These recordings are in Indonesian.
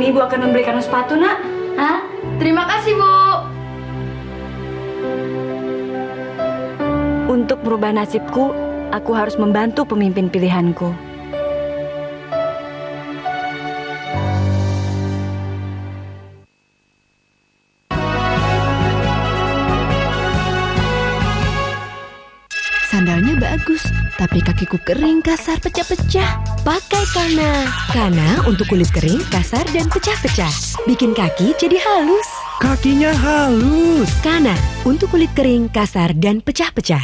ini Ibu akan membelikan sepatu, Nak. Hah? Terima kasih, Bu. Untuk merubah nasibku, aku harus membantu pemimpin pilihanku. Sandalnya bagus, tapi kakiku kering, kasar, pecah-pecah. Pakai Kana. Kana untuk kulit kering, kasar, dan pecah-pecah. Bikin kaki jadi halus. Kakinya halus. Kana untuk kulit kering, kasar, dan pecah-pecah.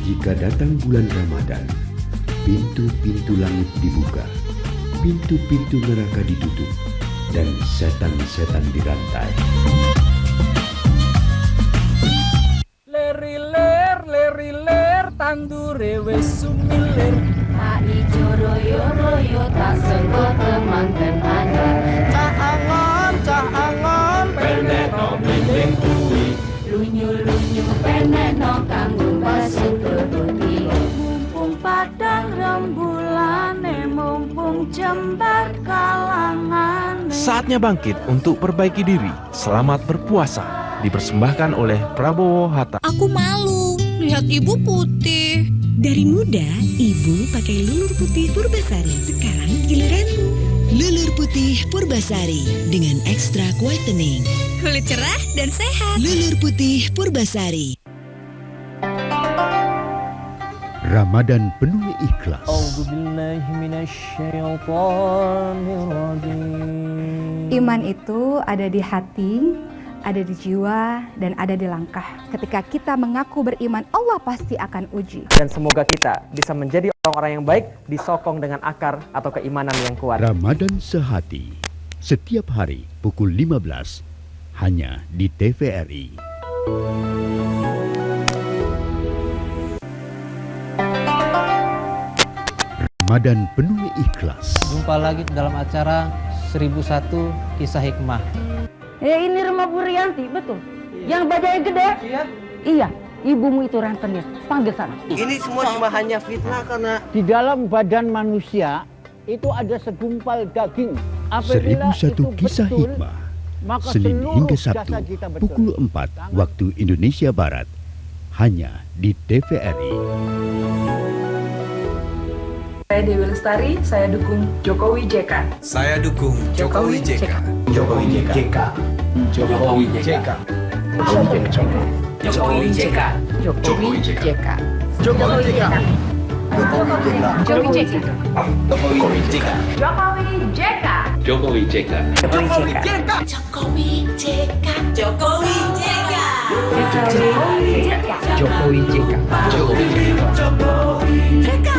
Jika datang bulan Ramadan, pintu-pintu langit dibuka, pintu-pintu neraka ditutup, dan setan-setan dirantai. Ler, tandure wis sumilir. Tak ijo royo-royo, tak sengko temankan anyar. Cah angon, penek no miling kuwi. Lunyu-lunyu penek no kanggo basuh tututi. Mumpung padang rembulane, mumpung jembar kalangan. Saatnya bangkit untuk perbaiki diri. Selamat berpuasa. Dipersembahkan oleh Prabowo Hatta. Aku malu lihat ibu putih. Dari muda, ibu pakai Lulur Putih Purbasari. Sekarang giliranmu. Lulur Putih Purbasari dengan ekstra whitening. Kulit cerah dan sehat. Lulur Putih Purbasari. Ramadan penuh ikhlas. Iman itu ada di hati, ada di jiwa, dan ada di langkah. Ketika kita mengaku beriman, Allah pasti akan uji. Dan semoga kita bisa menjadi orang-orang yang baik, disokong dengan akar atau keimanan yang kuat. Ramadan Sehati, setiap hari pukul 15, hanya di TVRI. Ramadan penuh ikhlas. Jumpa lagi dalam acara 1001 Kisah Hikmah. Ini rumah Bu Rianti, betul? Yang bajanya gede? Iya, ibumu itu rentenir. Panggil sana. Ini semua cuma hanya fitnah karena Di dalam badan manusia itu ada segumpal daging. Apabila 1001 itu Kisah betul, Hikmah, maka Senin seluruh hingga jasa Sabtu kita betul. pukul 4 waktu Indonesia Barat, hanya di TVRI. Saya Dewi Lestari, saya dukung Jokowi JK. Saya dukung Jokowi JK. Jokowi JK. Jokowi JK. Jokowi JK. Jokowi JK. Jokowi JK. Jokowi JK. Jokowi JK. Jokowi JK. Jokowi JK. Jokowi JK. Jokowi JK. Jokowi JK. Jokowi JK. Jokowi JK. Jokowi JK.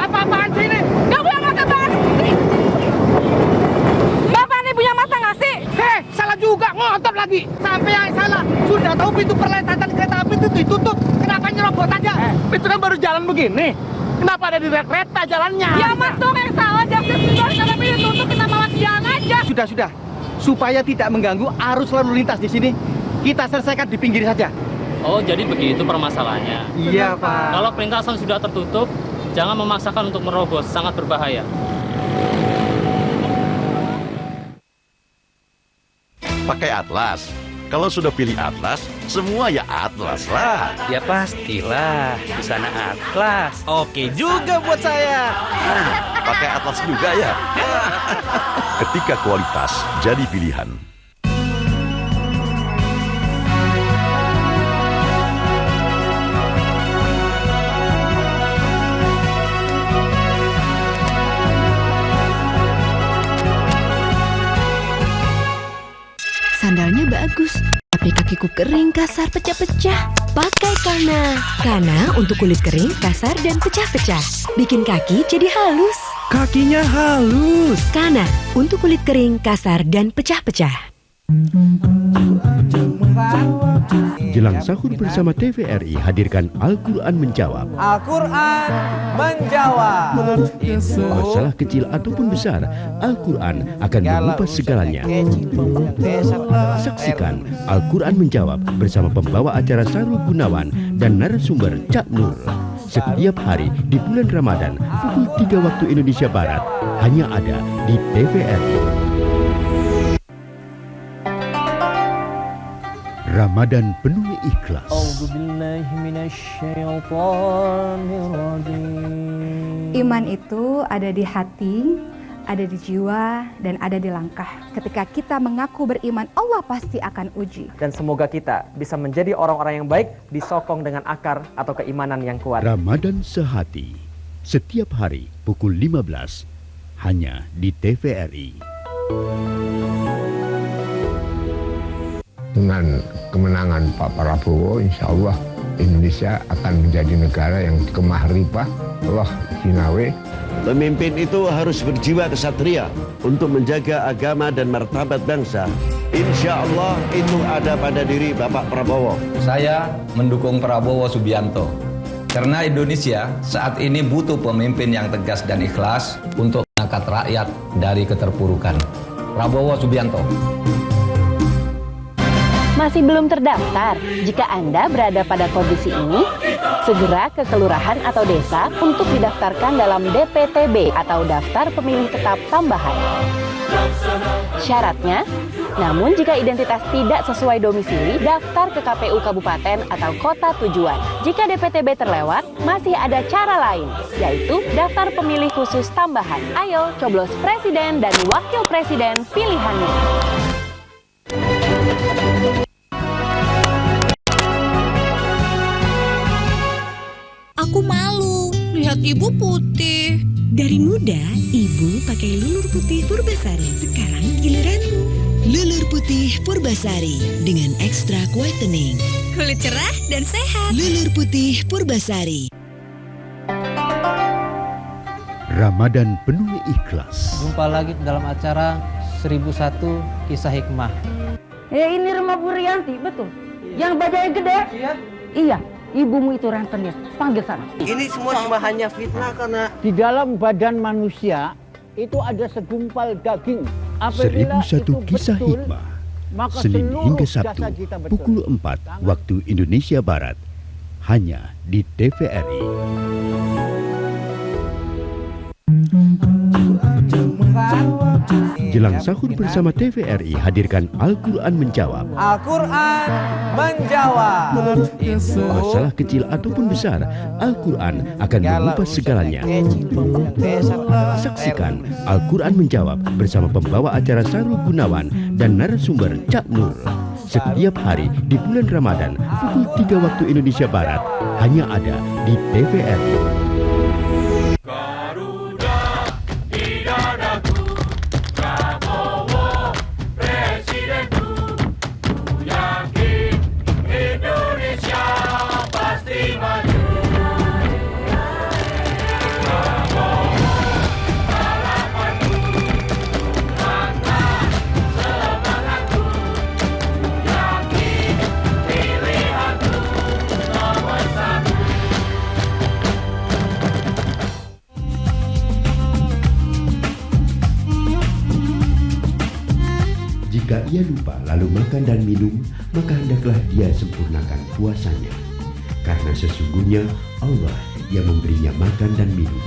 Apa-apaan sih ini? Gak punya mata banget sih. Bapak nih punya mata gak sih? Salah juga, ngotot lagi. Sampai yang salah. Sudah tahu pintu perlintasan kereta api itu ditutup. Kenapa nyerobot aja? Itu kan baru jalan begini. Kenapa ada di kereta jalannya? Ya mas dong yang salah. Jangan ditutup, tapi ditutup kita malah jalan aja. Sudah. Supaya tidak mengganggu arus lalu lintas di sini, kita selesaikan di pinggir saja. Oh, jadi begitu permasalahannya. Iya, Pak. Kalau perlintasan sudah tertutup, jangan memaksakan untuk merobos, sangat berbahaya. Pakai Atlas. Kalau sudah pilih Atlas, semua ya Atlas lah. Ya pastilah, busana Atlas. Oke juga buat saya. Pakai Atlas juga ya. Ketika kualitas jadi pilihan. Sandalnya bagus, tapi kakiku kering, kasar, pecah-pecah. Pakai Kana. Kana untuk kulit kering, kasar, dan pecah-pecah. Bikin kaki jadi halus. Kakinya halus. Kana untuk kulit kering, kasar, dan pecah-pecah. Jelang sahur bersama TVRI hadirkan Al-Quran Menjawab. Al-Quran Menjawab. Masalah kecil ataupun besar, Al-Quran akan mengupas segalanya. Saksikan Al-Quran Menjawab bersama pembawa acara Sarul Gunawan dan narasumber Cak Nur. Setiap hari di bulan Ramadan pukul 3 waktu Indonesia Barat, hanya ada di TVRI. Ramadan penuh ikhlas. Iman itu ada di hati, ada di jiwa, dan ada di langkah. Ketika kita mengaku beriman, Allah pasti akan uji. Dan semoga kita bisa menjadi orang-orang yang baik, disokong dengan akar atau keimanan yang kuat. Ramadan Sehati, setiap hari pukul 15, hanya di TVRI. Dengan kemenangan Pak Prabowo, insya Allah Indonesia akan menjadi negara yang kemah ripah Allah Sinawe. Pemimpin itu harus berjiwa kesatria untuk menjaga agama dan martabat bangsa. Insya Allah itu ada pada diri Bapak Prabowo. Saya mendukung Prabowo Subianto. Karena Indonesia saat ini butuh pemimpin yang tegas dan ikhlas untuk mengangkat rakyat dari keterpurukan. Prabowo Subianto. Masih belum terdaftar? Jika Anda berada pada kondisi ini, segera ke kelurahan atau desa untuk didaftarkan dalam DPTB atau Daftar Pemilih Tetap Tambahan. Syaratnya, namun jika identitas tidak sesuai domisili, daftar ke KPU Kabupaten atau Kota tujuan. Jika DPTB terlewat, masih ada cara lain, yaitu Daftar Pemilih Khusus Tambahan. Ayo, coblos Presiden dan Wakil Presiden pilihannya. Aku malu lihat ibu putih. Dari muda, ibu pakai Lulur Putih Purbasari. Sekarang giliranmu. Lulur Putih Purbasari dengan ekstra whitening. Kulit cerah dan sehat. Lulur Putih Purbasari. Ramadan penuh ikhlas. Jumpa lagi dalam acara 1001 Kisah Hikmah. Ini rumah Bu Rianti, betul? Yang bajanya gede? Iya. Ibumu itu rentenir. Panggil sana. Ini semua cuma hanya fitnah karena di dalam badan manusia itu ada segumpal daging. 1001 Kisah Hikmah, Senin hingga Sabtu pukul 4 waktu Indonesia Barat, hanya di TVRI. Jelang sahur bersama TVRI hadirkan Al-Quran Menjawab. Al-Quran Menjawab. Masalah kecil ataupun besar, Al-Quran akan mengupas segalanya. Saksikan Al-Quran Menjawab bersama pembawa acara Sarul Gunawan dan narasumber Cak Nur. Setiap hari di bulan Ramadan pukul 3 waktu Indonesia Barat, hanya ada di TVRI. Jika ia lupa lalu makan dan minum, maka hendaklah dia sempurnakan puasanya. Karena sesungguhnya Allah yang memberinya makan dan minum.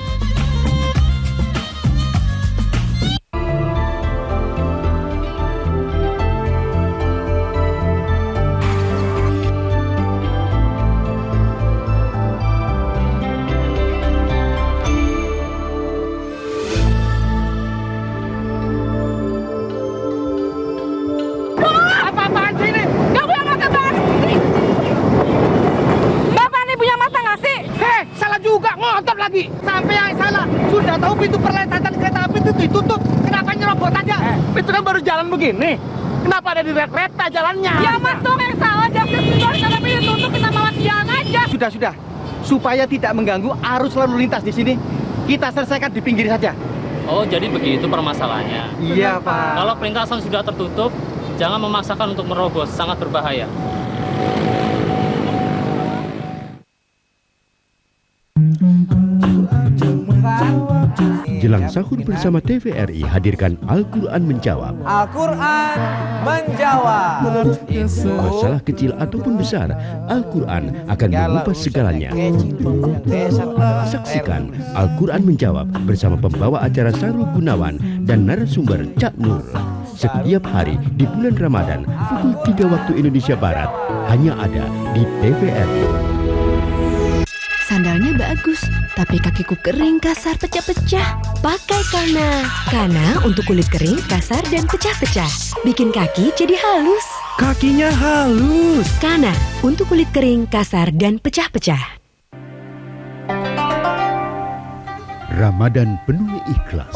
Sampai yang salah. Sudah tahu pintu perlintasan kereta api itu ditutup. Kenapa nyerobot aja? Itu kan baru jalan begini. Kenapa ada di kereta jalannya? Ya mas dong yang salah. Jangan kereta api ditutup, kita malah jalan aja. Sudah. Supaya tidak mengganggu arus lalu lintas di sini, kita selesaikan di pinggir saja. Oh, jadi begitu permasalahannya. Iya, Pak. Kalau perlintasan sudah tertutup, jangan memaksakan untuk merobos, sangat berbahaya. Jelang sahur bersama TVRI hadirkan Al-Quran Menjawab. Al-Quran Menjawab. Masalah kecil ataupun besar, Al-Quran akan mengupas segalanya. Saksikan Al-Quran Menjawab bersama pembawa acara Sarul Gunawan dan narasumber Cak Nur. Setiap hari di bulan Ramadan pukul 3 waktu Indonesia Barat, hanya ada di TVRI. Sandalnya bagus, tapi kakiku kering, kasar, pecah-pecah. Pakai Kana. Kana untuk kulit kering, kasar, dan pecah-pecah. Bikin kaki jadi halus. Kakinya halus. Kana untuk kulit kering, kasar, dan pecah-pecah. Ramadan penuh ikhlas.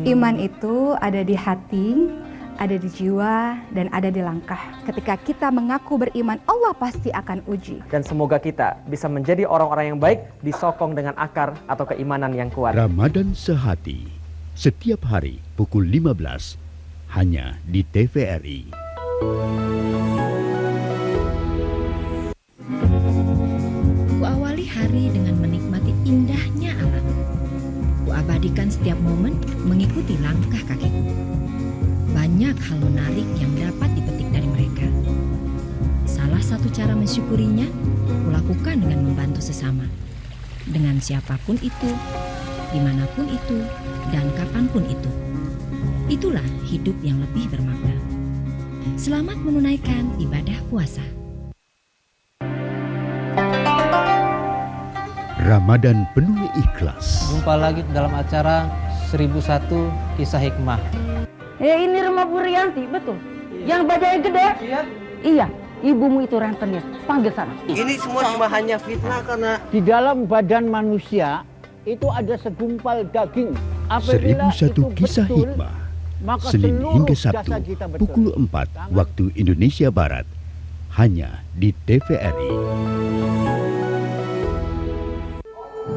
Iman itu ada di hati, ada di jiwa, dan ada di langkah. Ketika kita mengaku beriman, Allah pasti akan uji. Dan semoga kita bisa menjadi orang-orang yang baik, disokong dengan akar atau keimanan yang kuat. Ramadan Sehati, setiap hari pukul 15, hanya di TVRI. Kuawali hari dengan menikmati indahnya alam. Kuabadikan setiap momen mengikuti langkah kakiku. Banyak hal menarik yang dapat dipetik dari mereka. Salah satu cara mensyukurinya, kulakukan dengan membantu sesama. Dengan siapapun itu, dimanapun itu, dan kapanpun itu. Itulah hidup yang lebih bermakna. Selamat menunaikan ibadah puasa. Ramadan penuh ikhlas. Jumpa lagi dalam acara 1001 Kisah Hikmah. Ini rumah Bu Rianti, betul? Yang bajanya gede? Iya, ibumu itu rentenir. Panggil sana. Ini semua cuma hanya fitnah karena Di dalam badan manusia itu ada segumpal daging. Apabila 1001 itu Kisah betul, Hikmah. maka Senin seluruh hingga jasa Sabtu kita betul. pukul 4 waktu Indonesia Barat, hanya di TVRI.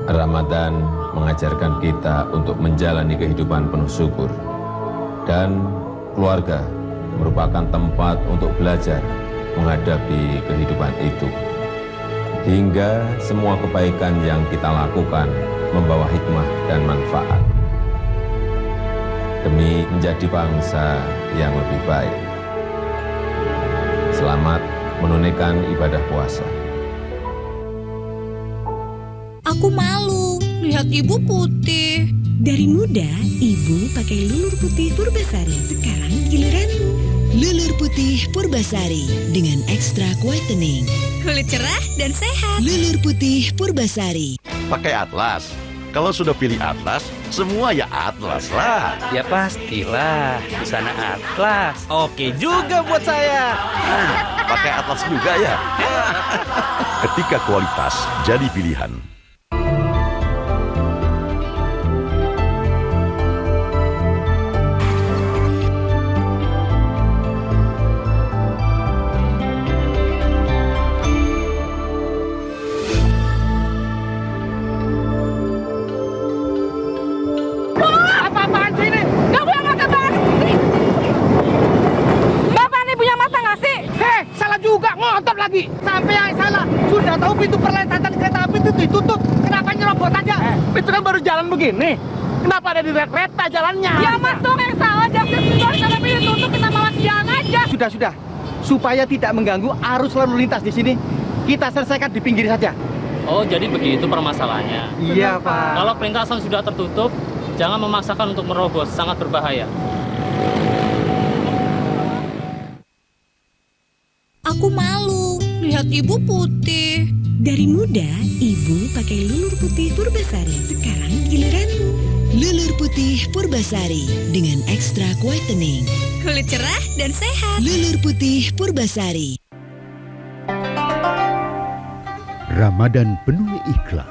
Ramadan mengajarkan kita untuk menjalani kehidupan penuh syukur, dan keluarga merupakan tempat untuk belajar menghadapi kehidupan itu. Hingga semua kebaikan yang kita lakukan membawa hikmah dan manfaat demi menjadi bangsa yang lebih baik. Selamat menunaikan ibadah puasa. Aku malu lihat ibu putih. Dari muda, ibu pakai lulur putih Purbasari. Sekarang giliranmu. Lulur putih Purbasari dengan ekstra whitening. Kulit cerah dan sehat. Lulur putih Purbasari. Pakai Atlas. Kalau sudah pilih Atlas, semua ya Atlas lah. Ya pastilah, busana Atlas. Oke juga buat saya. Pakai Atlas juga ya. Ketika kualitas jadi pilihan. Apa-apaan sih ini? Gak punya mata banget sih. Bapak nih punya mata gak sih? Salah juga, ngotot lagi. Sampai yang salah. Sudah tahu pintu perlintasan kereta api itu ditutup. Kenapa nyerobot aja? Itu kan baru jalan begini. Kenapa ada di kereta jalannya? Ya mas dong yang salah. Jaksa pintu kereta api ditutup, kita malah jalan aja. Sudah. Supaya tidak mengganggu arus lalu lintas di sini, kita selesaikan di pinggir saja. Oh, jadi begitu permasalahannya. Iya, Pak. Kalau perlintasan sudah tertutup, jangan memaksakan untuk merobos, sangat berbahaya. Aku malu lihat ibu putih. Dari muda, ibu pakai lulur putih Purbasari. Sekarang giliranmu. Lulur putih Purbasari dengan ekstra whitening. Kulit cerah dan sehat. Lulur putih Purbasari. Ramadan penuh ikhlas.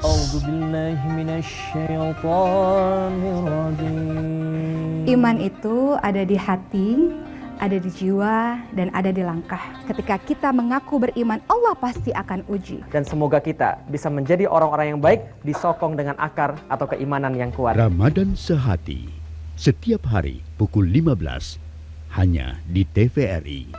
Iman itu ada di hati, ada di jiwa, dan ada di langkah. Ketika kita mengaku beriman, Allah pasti akan uji. Dan semoga kita bisa menjadi orang-orang yang baik, disokong dengan akar atau keimanan yang kuat. Ramadan Sehati, setiap hari pukul 15 hanya di TVRI.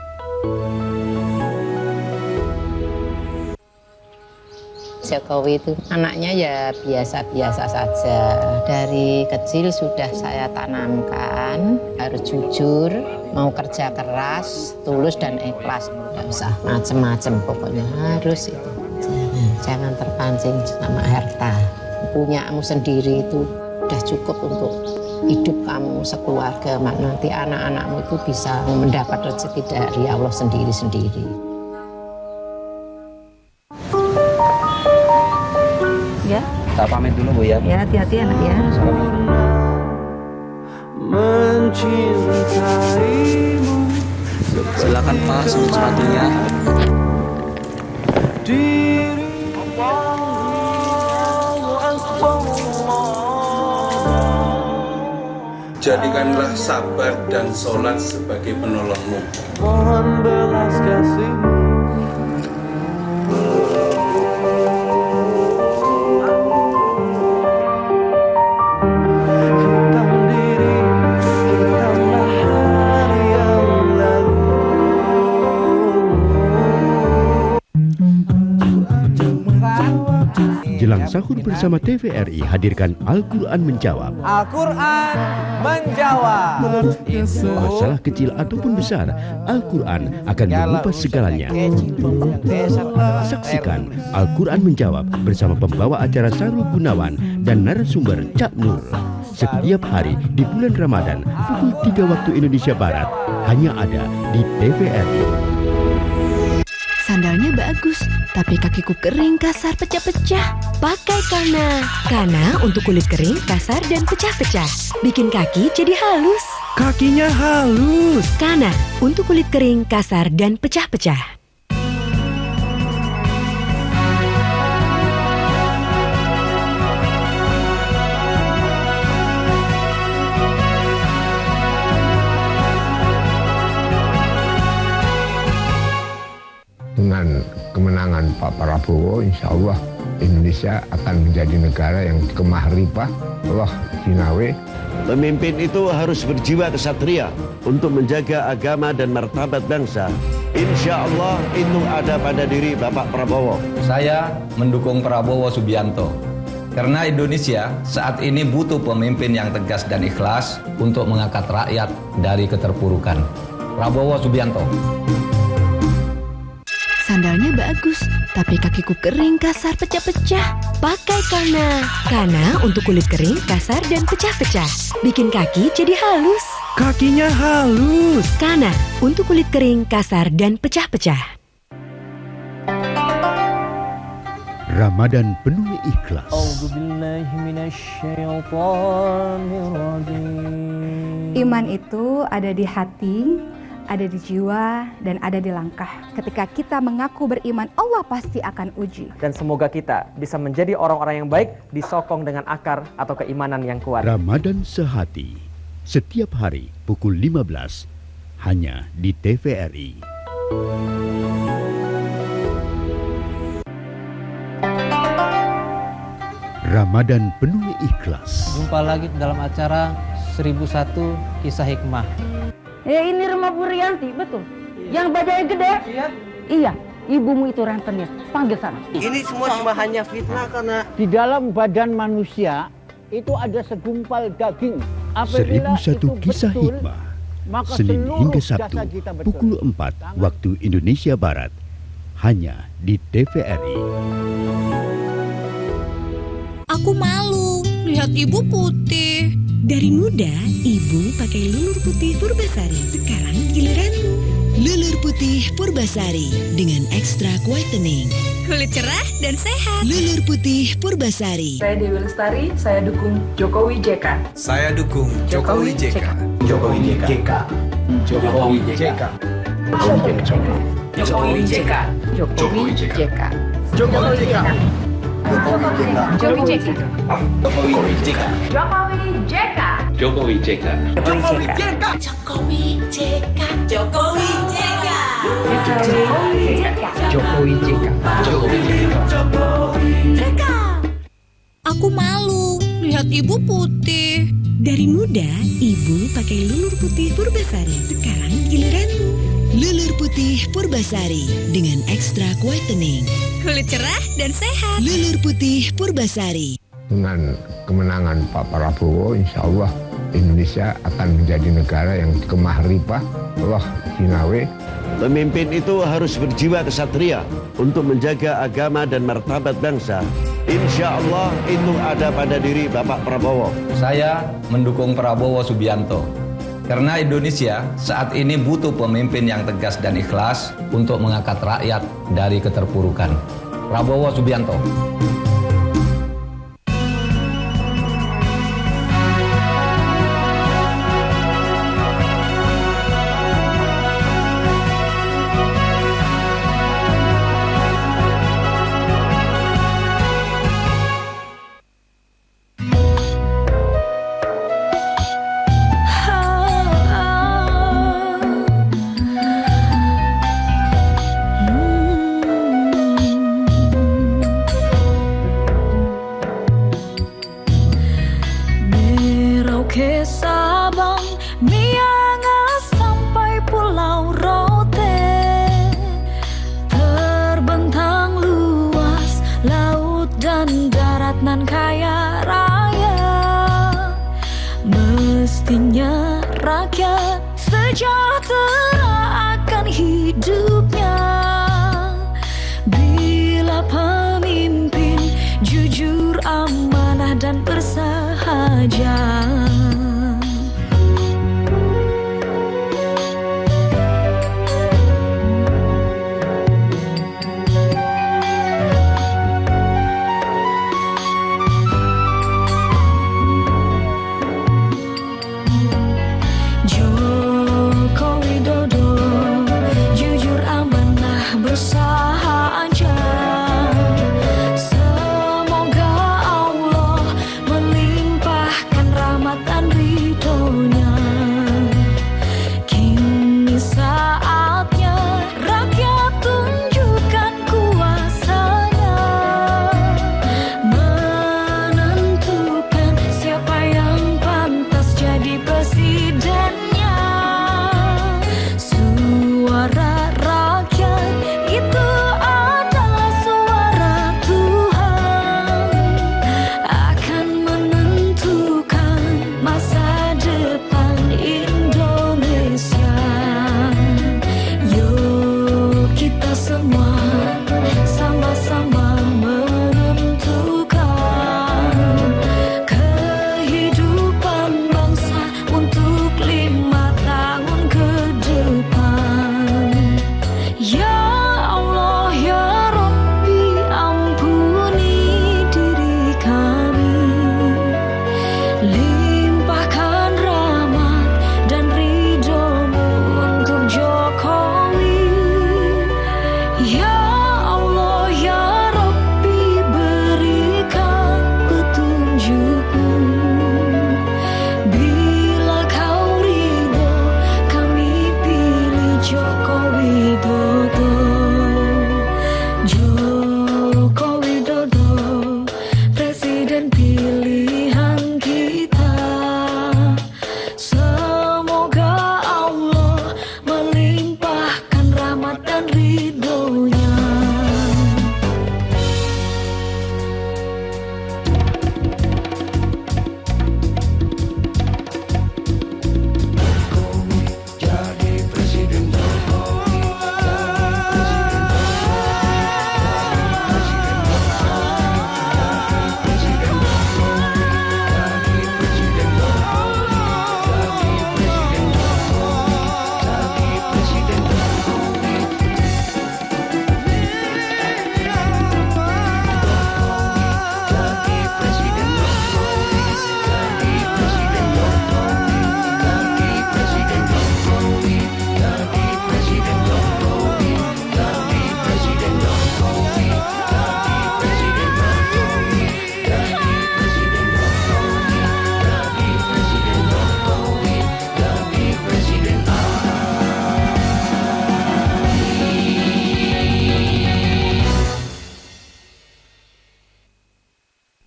Jokowi itu anaknya ya biasa-biasa saja. Dari kecil sudah saya tanamkan harus jujur, mau kerja keras, tulus dan ikhlas. Nggak usah macem-macem, pokoknya harus itu. Jangan terpancing sama harta. Punyamu sendiri itu udah cukup untuk hidup kamu sekeluarga. Nanti anak-anakmu itu bisa mendapat rezeki dari Allah sendiri-sendiri. Ya. Kita pamit dulu Bu ya. Ya, hati-hati anak ya. Mencintaimu. Silakan Pak, sepatunya. Jadikanlah sabar dan sholat sebagai penolongmu. Mohon belas kasih-Mu. Jelang sahur bersama TVRI hadirkan Al-Quran Menjawab. Al-Quran Menjawab. Masalah kecil ataupun besar, Al-Quran akan mengupas segalanya. Saksikan Al-Quran Menjawab bersama pembawa acara Sarul Gunawan dan narasumber Cak Nur. Setiap hari di bulan Ramadan pukul 3 waktu Indonesia Barat hanya ada di TVRI. Sandalnya bagus, tapi kakiku kering, kasar, pecah-pecah. Pakai Kana. Kana untuk kulit kering, kasar, dan pecah-pecah. Bikin kaki jadi halus. Kakinya halus. Kana untuk kulit kering, kasar, dan pecah-pecah. Dengan kemenangan Pak Prabowo, insya Allah Indonesia akan menjadi negara yang kemahripah Allah Sinawe. Pemimpin itu harus berjiwa kesatria untuk menjaga agama dan martabat bangsa. Insya Allah itu ada pada diri Bapak Prabowo. Saya mendukung Prabowo Subianto. Karena Indonesia saat ini butuh pemimpin yang tegas dan ikhlas untuk mengangkat rakyat dari keterpurukan. Prabowo Subianto. Sandalnya bagus, tapi kakiku kering, kasar, pecah-pecah. Pakai Kana. Kana untuk kulit kering, kasar, dan pecah-pecah. Bikin kaki jadi halus. Kakinya halus. Kana untuk kulit kering, kasar, dan pecah-pecah. Ramadan penuh ikhlas. Iman itu ada di hati, ada di jiwa, dan ada di langkah. Ketika kita mengaku beriman, Allah pasti akan uji. Dan semoga kita bisa menjadi orang-orang yang baik, disokong dengan akar atau keimanan yang kuat. Ramadan Sehati, setiap hari pukul 15, hanya di TVRI. Ramadan penuh ikhlas. Jumpa lagi dalam acara 1001 Kisah Hikmah. Ya ini rumah Bu Rianti, betul. Yang bajanya gede? Iya. Ibumu itu rentenir. Panggil sana. Ini semua cuma hanya fitnah karena di dalam badan manusia itu ada segumpal daging. Apabila 1001 Kisah Hikmah. Senin hingga Sabtu pukul 4 waktu Indonesia Barat. Hanya di TVRI. Aku malu lihat ibu putih. Dari muda, ibu pakai Lulur Putih Purbasari. Sekarang giliranmu. Lulur Putih Purbasari dengan ekstra whitening. Kulit cerah dan sehat. Lulur Putih Purbasari. Saya Dewi Lestari, saya dukung Jokowi JK. Saya dukung Jokowi JK. Jokowi JK. Jokowi JK. Jokowi JK. Jokowi JK. Jokowi JK. Jokowi JK. Jokowi JK. Jokowi JK. Jokowi JK. Jokowi JK. Jokowi JK. Jokowi JK. Aku malu lihat ibu putih. Dari muda, ibu pakai lulur putih Purbasari. Sekarang giliranmu. Lulur putih Purbasari dengan ekstrak whitening. Kulit cerah dan sehat. Lulur putih Purbasari. Dengan kemenangan Pak Prabowo, insya Allah Indonesia akan menjadi negara yang kemah ripah, Allah sinawe. Pemimpin itu harus berjiwa kesatria untuk menjaga agama dan martabat bangsa. Insya Allah itu ada pada diri Bapak Prabowo. Saya mendukung Prabowo Subianto. Karena Indonesia saat ini butuh pemimpin yang tegas dan ikhlas untuk mengangkat rakyat dari keterpurukan. Prabowo Subianto. Merauke Sabang, Miangas sampai Pulau Rote, terbentang luas laut dan darat nan kaya raya. Mestinya rakyat sejahtera akan hidupnya bila pemimpin jujur, amanah dan bersahaja. Joko Widodo jujur, amanah, bersahaja. Semoga Allah melimpahkan rahmat dan ridhonya. Kini saatnya rakyat tunjukkan kuasanya, menentukan siapa yang pantas jadi presidennya. Suara rakyat itu adalah suara Tuhan, akan menentukan masa depan Indonesia. Yuk kita semua sama-sama menentukan kehidupan bangsa untuk 5 tahun ke depan. Ya Allah, ya Rabbi, ampuni diri kami, limpahkan rahmat dan ridho-Mu untuk Jokowi. Ya Allah, ya Rabbi, berikan petunjuk-Mu. Bila Kau ridho, kami pilih Joko Widodo. Joko Widodo, presiden pilihan kita. Semoga Allah melimpahkan rahmat dan ridhonya.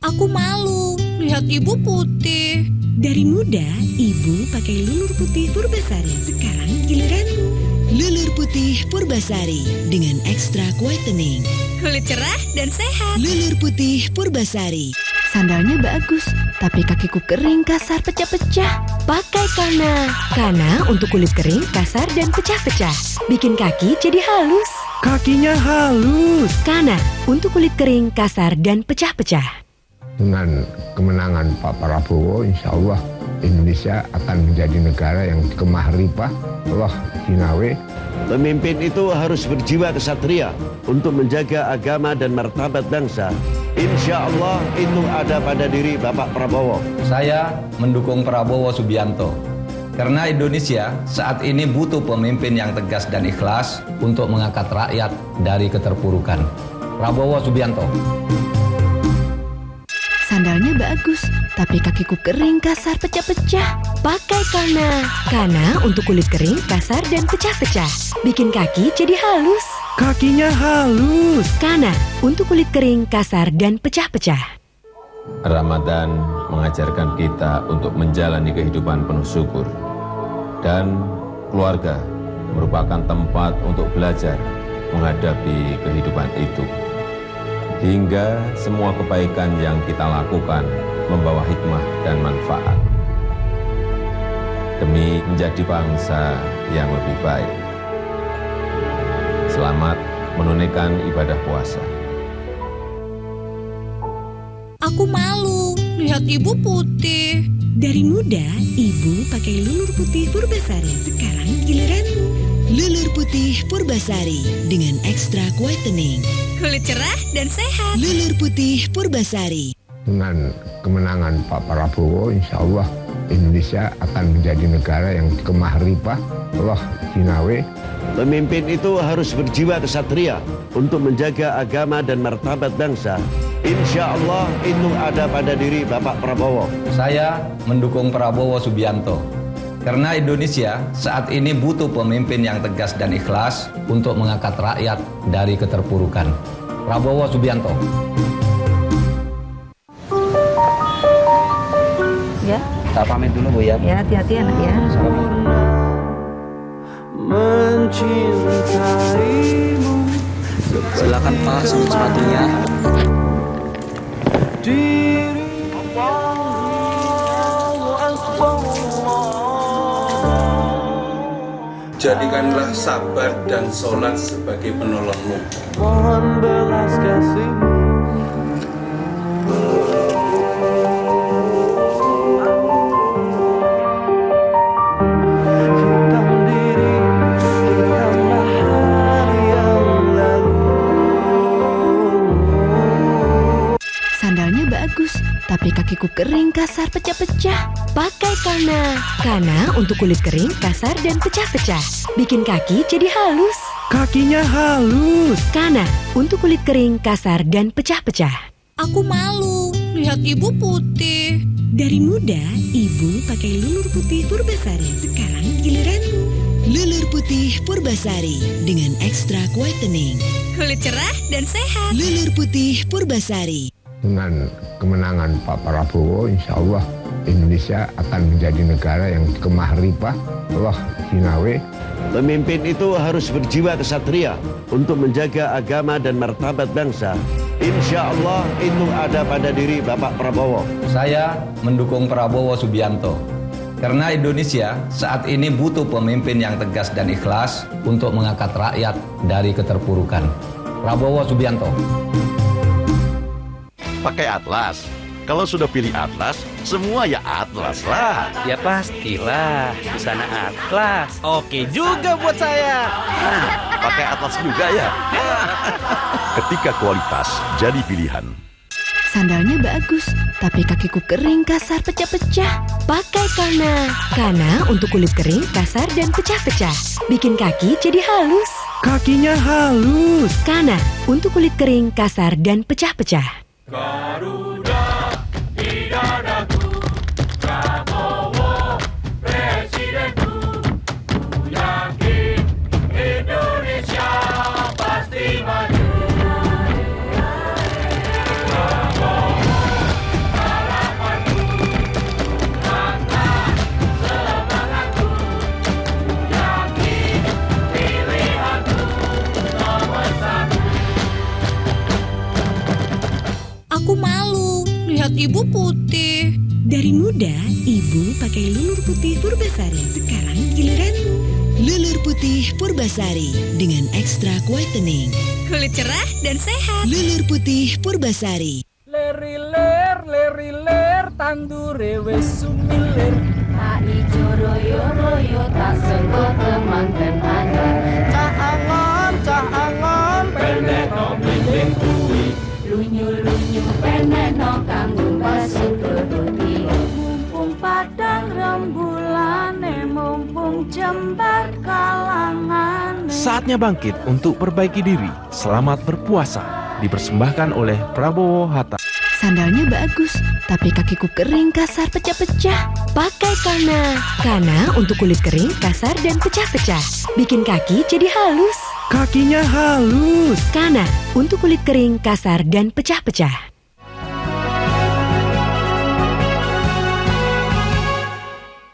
Aku malu lihat ibu putih. Dari muda, ibu pakai lulur putih Purbasari. Sekarang giliranmu. Lulur putih Purbasari dengan ekstra whitening. Kulit cerah dan sehat. Lulur putih Purbasari. Sandalnya bagus, tapi kakiku kering, kasar, pecah-pecah. Pakai Kana. Kana untuk kulit kering, kasar, dan pecah-pecah. Bikin kaki jadi halus. Kakinya halus. Kana untuk kulit kering, kasar, dan pecah-pecah. Dengan kemenangan Pak Prabowo, insya Allah Indonesia akan menjadi negara yang kemah ripah, Allah Sinawe. Pemimpin itu harus berjiwa kesatria untuk menjaga agama dan martabat bangsa. Insya Allah itu ada pada diri Bapak Prabowo. Saya mendukung Prabowo Subianto. Karena Indonesia saat ini butuh pemimpin yang tegas dan ikhlas untuk mengangkat rakyat dari keterpurukan. Prabowo Subianto. Sandalnya bagus, tapi kakiku kering, kasar, pecah-pecah. Pakai Kana. Kana untuk kulit kering, kasar, dan pecah-pecah. Bikin kaki jadi halus. Kakinya halus. Kana untuk kulit kering, kasar, dan pecah-pecah. Ramadan mengajarkan kita untuk menjalani kehidupan penuh syukur. Dan keluarga merupakan tempat untuk belajar menghadapi kehidupan itu. Hingga semua kebaikan yang kita lakukan membawa hikmah dan manfaat demi menjadi bangsa yang lebih baik. Selamat menunaikan ibadah puasa. Aku malu lihat ibu putih. Dari muda, ibu pakai lulur putih Purbasari. Sekarang giliranmu. Lulur putih Purbasari dengan ekstra whitening. Kulit cerah dan sehat. Lulur putih Purbasari. Dengan kemenangan Pak Prabowo, insya Allah Indonesia akan menjadi negara yang kemah ripah, Allah Sinawe. Pemimpin itu harus berjiwa kesatria untuk menjaga agama dan martabat bangsa. Insya Allah itu ada pada diri Bapak Prabowo. Saya mendukung Prabowo Subianto. Karena Indonesia saat ini butuh pemimpin yang tegas dan ikhlas untuk mengangkat rakyat dari keterpurukan. Prabowo Subianto. Ya. Tak pamit dulu Bu ya. Ya, hati-hati anak ya. Mencintaimu. Silakan Pak, sebut sepatunya. Jadikanlah sabar dan sholat sebagai penolongmu. Mohon belas kasih-Mu. Sandalnya bagus, tapi kakiku kering, kasar, pecah-pecah. Pakai Kana. Kana untuk kulit kering, kasar, dan pecah-pecah. Bikin kaki jadi halus. Kakinya halus. Kana untuk kulit kering, kasar, dan pecah-pecah. Aku malu lihat ibu putih. Dari muda, ibu pakai lulur putih Purbasari. Sekarang giliranmu. Lulur putih Purbasari dengan ekstra whitening. Kulit cerah dan sehat. Lulur putih Purbasari. Dengan kemenangan Pak Prabowo, insya Allah Indonesia akan menjadi negara yang kemah ripah, Allah Sinawe. Pemimpin itu harus berjiwa kesatria untuk menjaga agama dan martabat bangsa. Insya Allah itu ada pada diri Bapak Prabowo. Saya mendukung Prabowo Subianto. Karena Indonesia saat ini butuh pemimpin yang tegas dan ikhlas untuk mengangkat rakyat dari keterpurukan. Prabowo Subianto. Pakai Atlas. Kalau sudah pilih Atlas, semua ya Atlas lah. Ya pastilah, busana Atlas. Oke juga buat saya. Pakai Atlas juga ya. Ketika kualitas jadi pilihan. Sandalnya bagus, tapi kakiku kering, kasar, pecah-pecah. Pakai Kana. Kana untuk kulit kering, kasar, dan pecah-pecah. Bikin kaki jadi halus. Kakinya halus. Kana untuk kulit kering, kasar, dan pecah-pecah. Garuda di dadaku, Prabowo presidenku. Ku yakin Indonesia pasti maju. Prabowo harapanku, malu. Lihat ibu putih. Dari muda, ibu pakai Lulur Putih Purbasari. Sekarang giliranmu. Lulur Putih Purbasari dengan ekstra whitening. Kulit cerah dan sehat. Lulur Putih Purbasari. Ler, tandure wis sumilir. Tak ijo royo-royo, tak senggo temankan anyar. Cah angon, pendek no miling kuwi. Lunyu-lunyu penek no kanggo basuh tututi. Mumpung padang rembulane, mumpung jembar kalangan. Saatnya bangkit untuk perbaiki diri. Selamat berpuasa. Dipersembahkan oleh Prabowo Hatta. Sandalnya bagus, tapi kakiku kering, kasar, pecah-pecah. Pakai Kana. Kana untuk kulit kering, kasar, dan pecah-pecah. Bikin kaki jadi halus. Kakinya halus. Kana untuk kulit kering, kasar, dan pecah-pecah.